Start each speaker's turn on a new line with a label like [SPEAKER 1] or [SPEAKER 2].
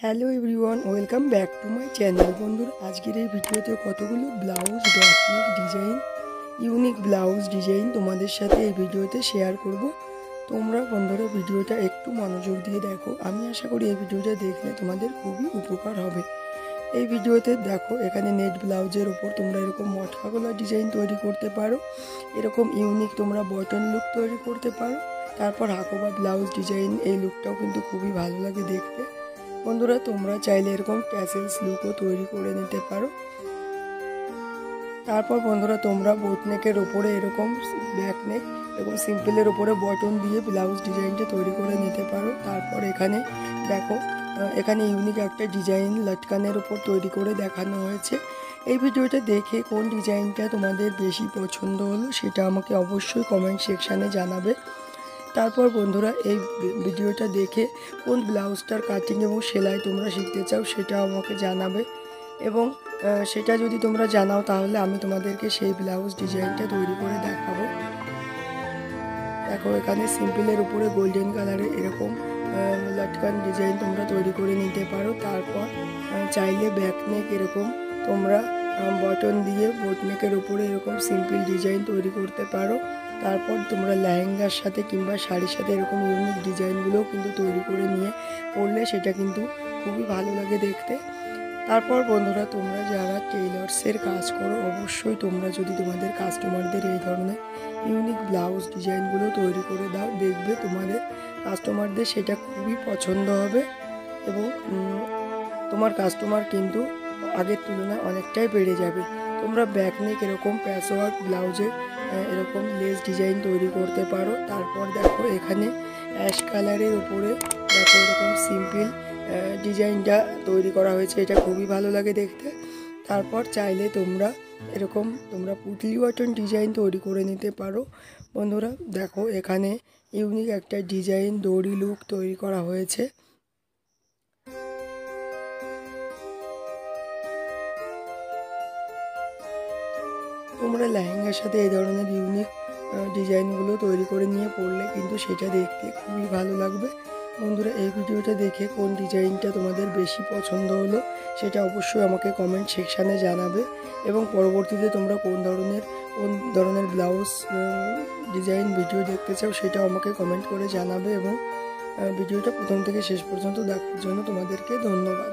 [SPEAKER 1] Hello everyone, welcome back to my channel. বন্ধুরা, আজকের এই ভিডিওতে কতগুলো blouse back neck design, unique blouse design তোমাদের সাথে এই ভিডিওতে শেয়ার করব। তোমরা বন্ধুরা ভিডিওটা একটু মনোযোগ দিয়ে দেখো। আমি আশা করি এই ভিডিওটা দেখলে তোমাদের খুবই উপকার হবে। এই ভিডিওতে দেখো, এখানে নেট ব্লাউজের ওপর তোমরা এরকম মটকা গলা ডিজাইন তৈরি করতে পারো, এরকম ইউনিক তোমরা বটন লুক তৈরি করতে পারো। তারপর হাকোবা ব্লাউজ ডিজাইন, এই লুকটাও কিন্তু খুবই ভালো লাগে দেখতে। বন্ধুরা, তোমরা চাইলে এরকম ট্যাসেলস লুকও তৈরি করে নিতে পারো। তারপর বন্ধুরা, তোমরা বোটনেকের ওপরে এরকম ব্যাকনেক, এরকম সিম্পলের ওপরে বটন দিয়ে ব্লাউজ ডিজাইনটা তৈরি করে নিতে পারো। তারপর এখানে দেখো, এখানে ইউনিক একটা ডিজাইন লটকানের ওপর তৈরি করে দেখানো হয়েছে। এই ভিডিওটা দেখে কোন ডিজাইনটা তোমাদের বেশি পছন্দ হলো সেটা আমাকে অবশ্যই কমেন্ট সেকশানে জানাবে। তারপর বন্ধুরা, এই ভিডিওটা দেখে কোন ব্লাউজটার কাটিং এবং সেলাই তোমরা শিখতে চাও সেটা আমাকে জানাবে, এবং সেটা যদি তোমরা জানাও তাহলে আমি তোমাদেরকে সেই ব্লাউজ ডিজাইনটা তৈরি করে দেখাবো। দেখো, এখানে সিম্পলের উপরে গোল্ডেন কালারের এরকম লটকান ডিজাইন তোমরা তৈরি করে নিতে পারো। তারপর চাইলে ব্যাকনেক এরকম তোমরা বটন দিয়ে বোটনেকের উপরে এরকম সিম্পল ডিজাইন তৈরি করতে পারো। তারপর তোমরা লেহেঙ্গার সাথে কিংবা শাড়ির সাথে এরকম ইউনিক ডিজাইনগুলোও কিন্তু তৈরি করে নিয়ে পরলে সেটা কিন্তু খুবই ভালো লাগে দেখতে। তারপর বন্ধুরা, তোমরা যারা টেইলার্সের কাজ করো, অবশ্যই তোমরা যদি তোমাদের কাস্টমারদের এই ধরনের ইউনিক ব্লাউজ ডিজাইনগুলো তৈরি করে দাও, দেখবে তোমাদের কাস্টমারদের সেটা খুবই পছন্দ হবে, এবং তোমার কাস্টমার কিন্তু আগের তুলনায় অনেকটাই বেড়ে যাবে। তোমরা ব্যাকনেক এরকম প্যাচওয়ার্ক ব্লাউজে এরকম লেস ডিজাইন তৈরি করতে পারো। তারপর দেখো, এখানে অ্যাশ কালারের উপরে দেখো এরকম সিম্পল ডিজাইনটা তৈরি করা হয়েছে, এটা খুবই ভালো লাগে দেখতে। তারপর চাইলে তোমরা এরকম পুটলি বাটন ডিজাইন তৈরি করে নিতে পারো। বন্ধুরা দেখো, এখানে ইউনিক একটা ডিজাইন দড়ি লুক তৈরি করা হয়েছে। তোমরা লেহেঙ্গার সাথে এই ধরনের ইউনিক ডিজাইনগুলো তৈরি করে নিয়ে পরলে কিন্তু সেটা দেখতে খুবই ভালো লাগবে। বন্ধুরা, এই ভিডিওটা দেখে কোন ডিজাইনটা তোমাদের বেশি পছন্দ হলো সেটা অবশ্যই আমাকে কমেন্ট সেকশানে জানাবে, এবং পরবর্তীতে তোমরা কোন ধরনের ব্লাউজ ডিজাইন ভিডিও দেখতে চাও সেটাও আমাকে কমেন্ট করে জানাবে, এবং ভিডিওটা প্রথম থেকে শেষ পর্যন্ত দেখার জন্য তোমাদেরকে ধন্যবাদ।